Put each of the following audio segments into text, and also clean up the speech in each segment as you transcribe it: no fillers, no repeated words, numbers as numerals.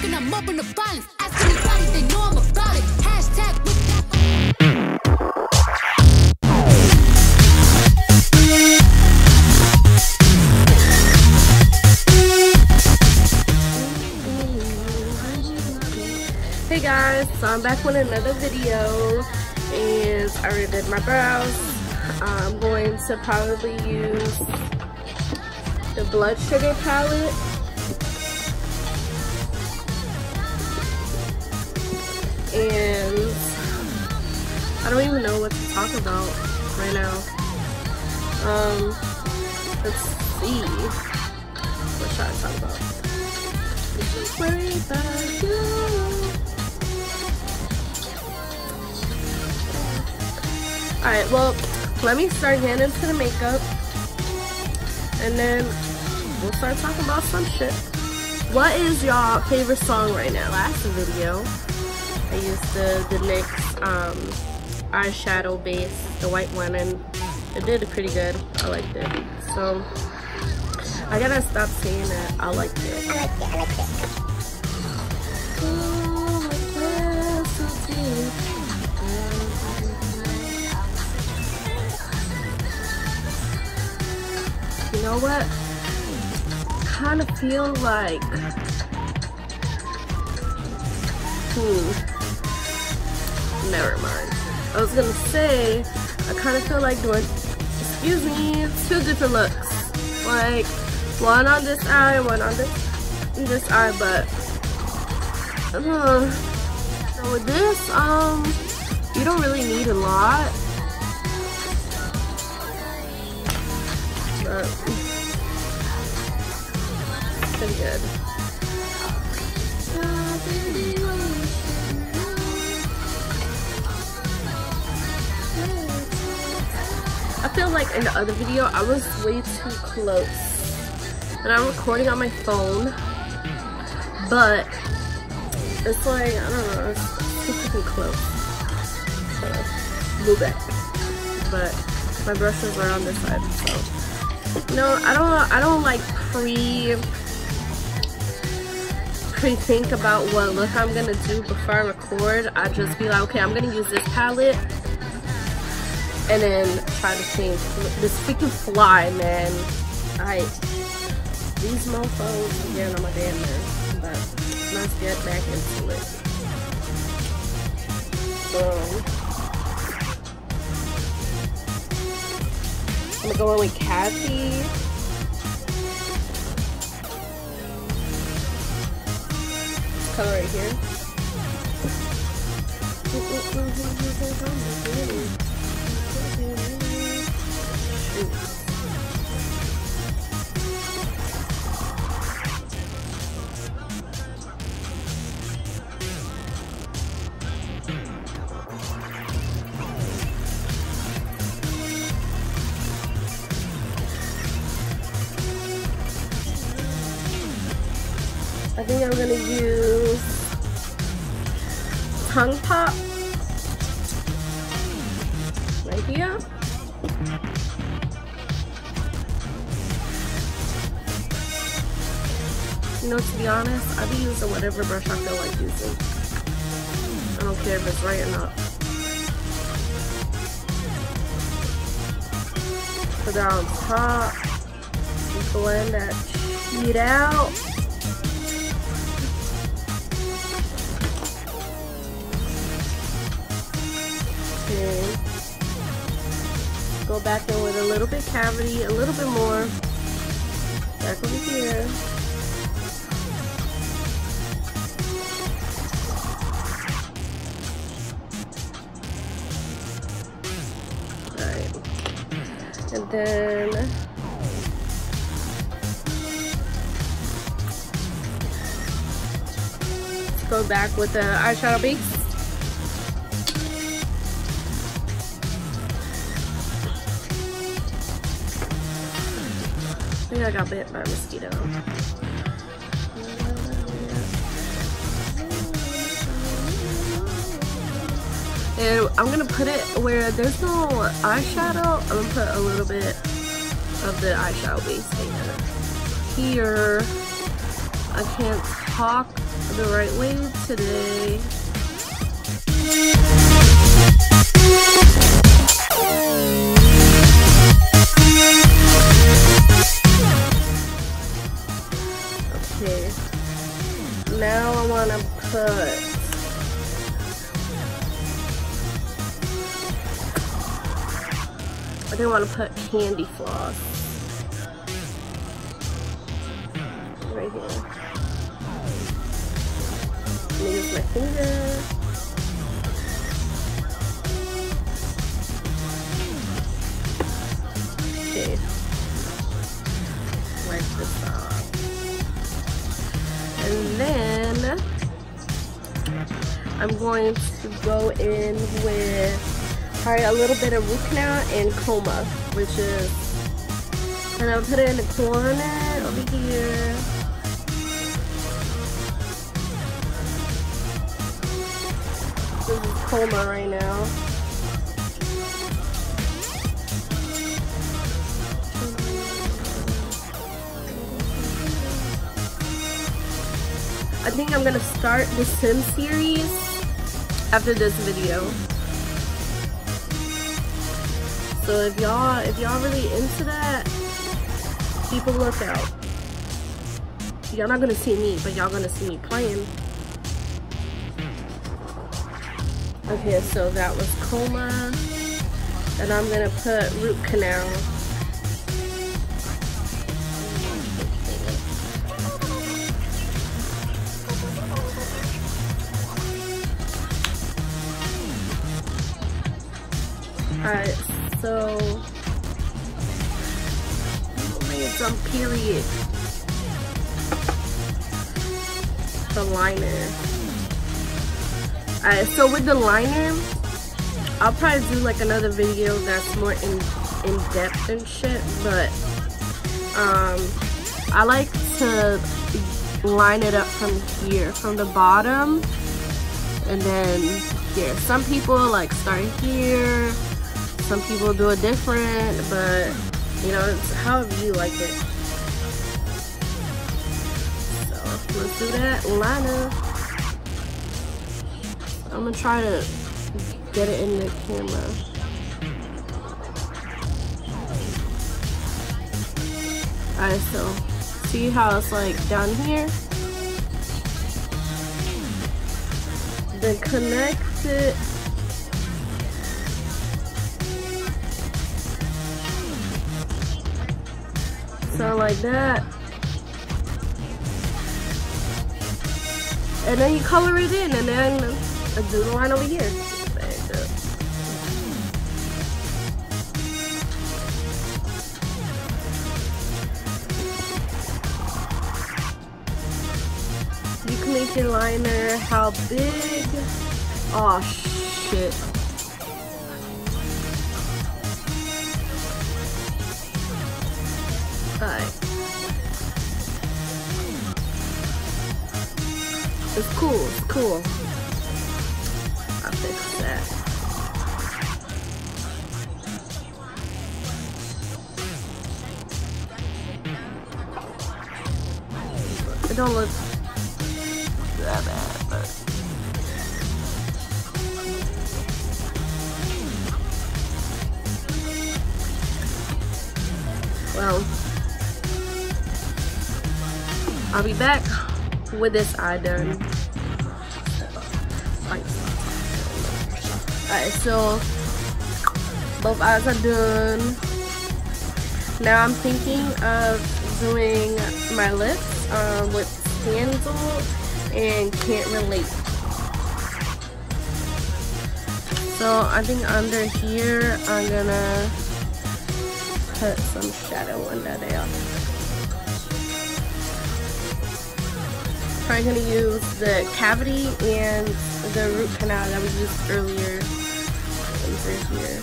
talking, I'm up in the violence. Ask anybody, they know I'm about it. Hashtag with that. Hey guys, so I'm back with another video, and I already did my brows. I'm going to probably use the Blood Sugar palette. And I don't even know what to talk about right now. Let's see. What should I talk about? Worry about you. Alright, well, let me start getting into the makeup, and then we'll start talking about some shit. What is y'all favorite song right now? Last video, I used the NYX eyeshadow base, the white one, and it did pretty good. I liked it. So, I gotta stop saying that I liked it. I liked it. You know what? Kind of feel like never mind. I was gonna say I kind of feel like doing, excuse me, 2 different looks, like one on this eye, one on this eye, but so with this, you don't really need a lot. But pretty good. I feel like in the other video I was way too close, and I'm recording on my phone, but it's like, I don't know, it's too freaking close. So move back. But my brushes are on this side, so no, I don't like pre-think about what look I'm gonna do before I record. I just be like, okay, I'm gonna use this palette, and then try to change this freaking fly, man. These mofos are getting on my damn nerves, but let's get back into it. I'm gonna go in with Kathy. This color right here. I think I'm gonna use Tongue Pop right here. You know, to be honest, I'll be using whatever brush I feel like using. I don't care if it's right or not. Put that on top. Blend that shit out. Go back in with a little bit cavity, a little bit more. Back over here. Alright. And then let's go back with the eyeshadow base. I think I got bit by a mosquito. And I'm gonna put it where there's no eyeshadow. I'm gonna put a little bit of the eyeshadow base in here. I can't talk the right way today. Okay, now I want to put I want to put candy floss right here. Let me use my finger. Okay, wipe this off, and then I'm going to go in with probably a little bit of root canal and coma, which is, and I'll put it in the corner over here. This is coma right now. I think I'm gonna start the Sim series after this video. So if y'all really into that, keep a lookout. Y'all not gonna see me, but y'all gonna see me playing. Okay, so that was coma, and I'm gonna put root canal. Alright, so it's on period. The liner. Alright, so with the liner, I'll probably do like another video that's more in depth and shit, but I like to line it up from here, from the bottom, and then here. Some people like start here. Some people do it different, but you know, it's however you like it. So let's do that liner. I'm gonna try to get it in the camera. Alright, so see how it's like down here? Then connect it. So like that, and then you color it in, and then do the line over here. You can make your liner how big? Oh shit. Alright. It's cool, it's cool. I'll fix that. It don't look that bad, but well, I'll be back with this eye done. Alright, so both eyes are done. Now I'm thinking of doing my lips with Hansel and Can't Relate. So I think under here I'm gonna put some shadow under there. I'm gonna use the cavity and the root canal that we used earlier over here.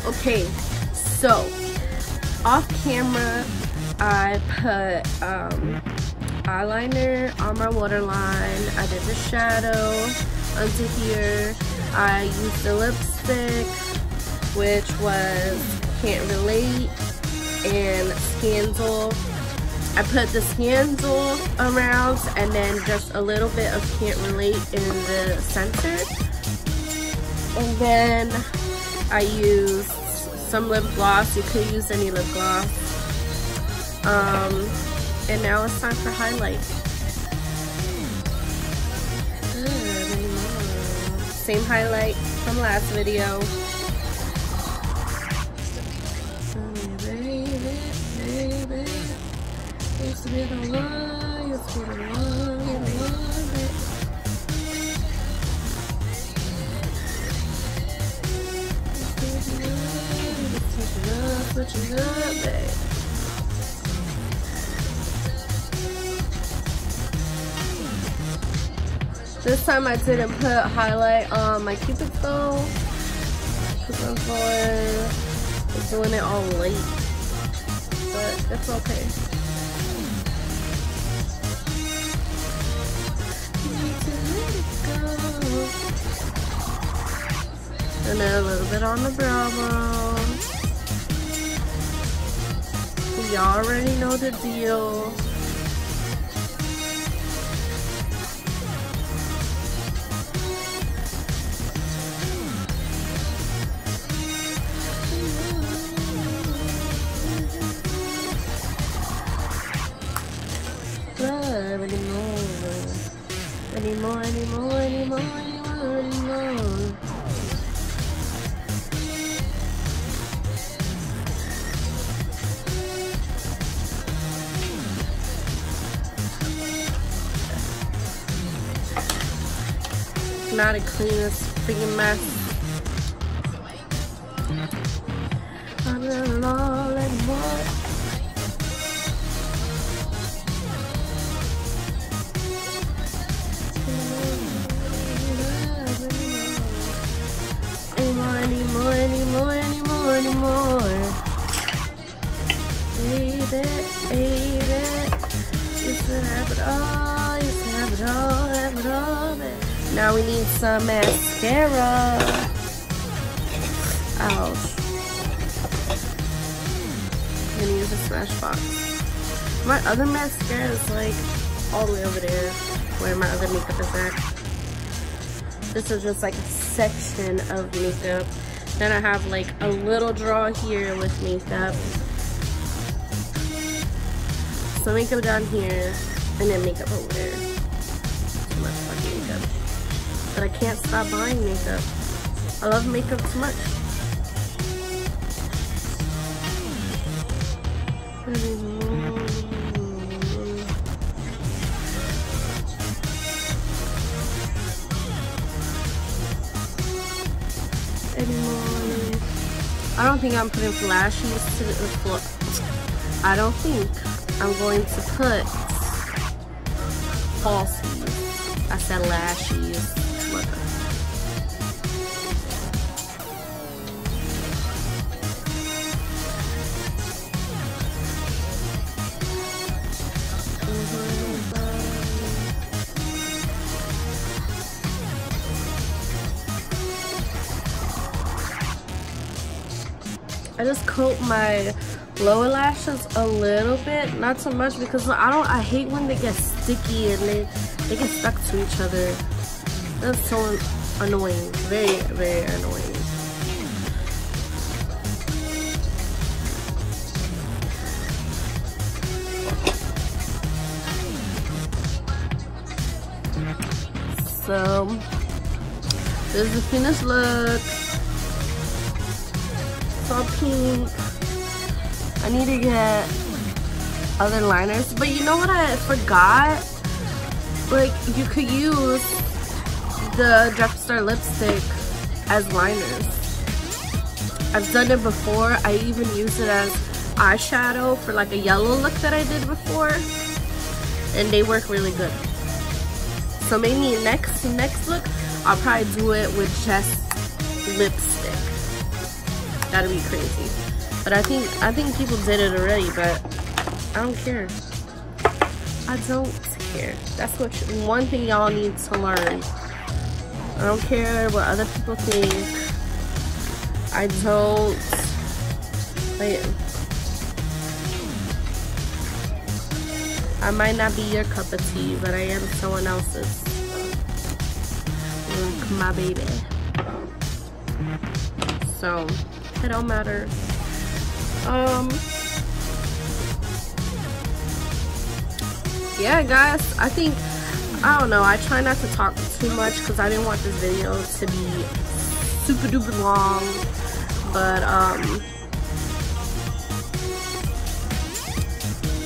Okay, So, off camera, I put eyeliner on my waterline. I did the shadow under here. I used the lipstick, which was Can't Relate and Scandal. I put the Scandal around and then just a little bit of Can't Relate in the center. And then I used some lip gloss. You could use any lip gloss. And now it's time for highlight. Same highlight from last video. This time I didn't put highlight on my Cupid's bow because I was doing it all late, but it's okay. And then a little bit on the brow bone. Y'all already know the deal. Anymore. Not the cleanest freaking mess. I'm not alone anymore. Anymore. Baby. Used to have it all, baby. Now we need some mascara. Ouch. I'm gonna use a Smashbox. My other mascara is like all the way over there where my other makeup is at. This is just like a section of makeup. Then I have like a little drawer here with makeup. So makeup down here and then makeup over there. Too much fucking makeup. But I can't stop buying makeup. I love makeup too much. Anymore. I don't think I'm putting flashies to the floor. I don't think I'm going to put falsies. I said lashes. I just coat my lower lashes a little bit, not so much because I hate when they get sticky and they get stuck to each other. That's so annoying, very, very annoying. So this is the finished look. It's all pink. I need to get other liners, but you know what I forgot? Like, you could use the Jeffree Star lipstick as liners. I've done it before. I even used it as eyeshadow for like a yellow look that I did before, and they work really good. So maybe next look, I'll probably do it with just lipstick. That'd be crazy. But I think people did it already, but I don't care. I don't care. That's one thing y'all need to learn. I don't care what other people think. I don't. I might not be your cup of tea, but I am someone else's. Like my baby. So it don't matter. Yeah, guys, I don't know, I try not to talk too much because I didn't want this video to be super duper long, but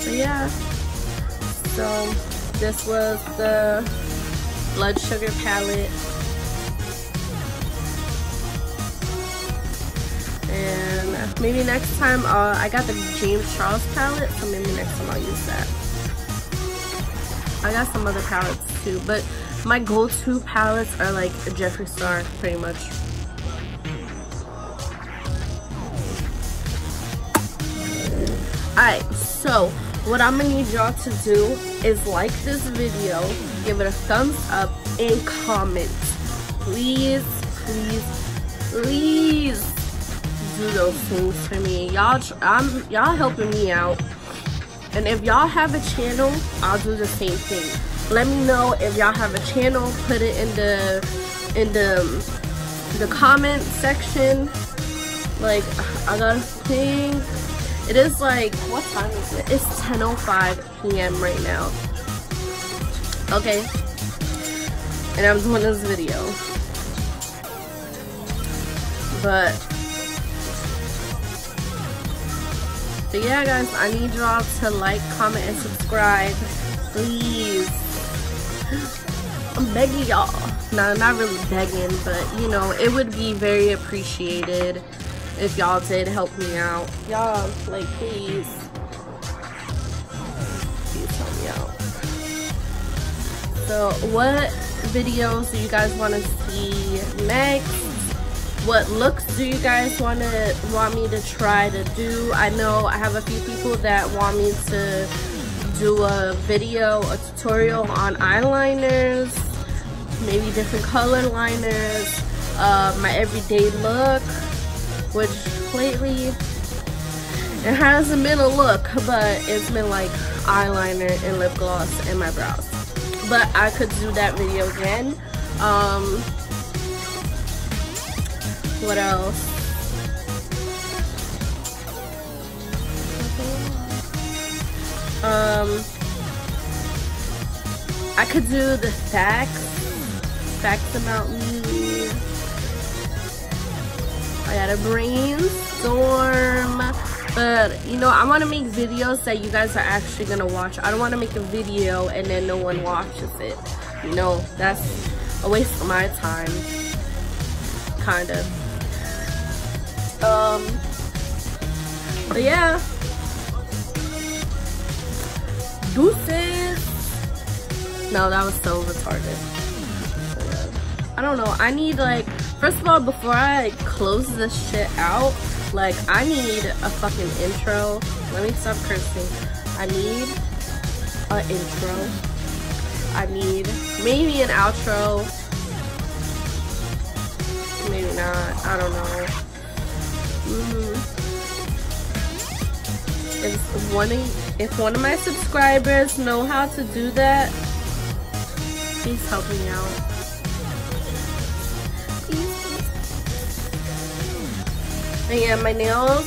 yeah, so this was the blood sugar palette, and maybe next time, I got the James Charles palette, so maybe next time I'll use that. I got some other palettes too, but my go-to palettes are like Jeffree Star, pretty much. Alright, so what I'm gonna need y'all to do is like this video, give it a thumbs up, and comment. Please, please, please do those things for me. Y'all helping me out. And if y'all have a channel, I'll do the same thing. Let me know if y'all have a channel. Put it in the comment section. Like, I gotta think. It is like, what time is it? It's 10:05 p.m. right now. Okay. And I'm doing this video. But yeah, guys, I need y'all to like, comment, and subscribe, please. I'm begging y'all. No, not really begging, but you know, it would be very appreciated if y'all did help me out. Y'all, like, please help me out. So, what videos do you guys want to see next? What looks do you guys want me to try to do? I know I have a few people that want me to do a tutorial on eyeliners, maybe different color liners, my everyday look, which lately it hasn't been a look, but it's been like eyeliner and lip gloss and my brows. But I could do that video again. What else? I could do the facts about me. I gotta brainstorm, but you know, I want to make videos that you guys are actually gonna watch. I don't want to make a video and then no one watches it. You know, that's a waste of my time, kind of. But yeah, deuces. No, that was so retarded. I don't know, I need, like, first of all, before I close this shit out, like, I need a fucking intro. Let me stop cursing. I need an intro. I need maybe an outro. Maybe not, I don't know. If one of my subscribers know how to do that, please help me out. Please. And yeah, my nails.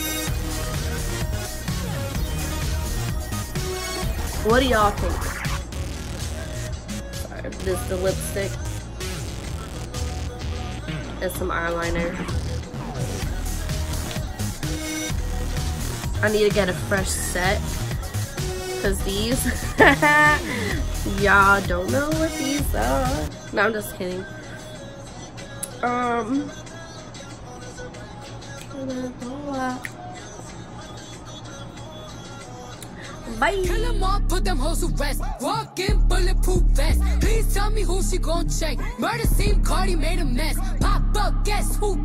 What do y'all think? Sorry, this is the lipstick and some eyeliner. I need to get a fresh set, because these, y'all don't know what these are. No, I'm just kidding. Bye. Kill them all, put them hoes to rest. Walk in bulletproof vest. Please tell me who she gon' check. Murder scene, Cardi made a mess. Pop up, guess who?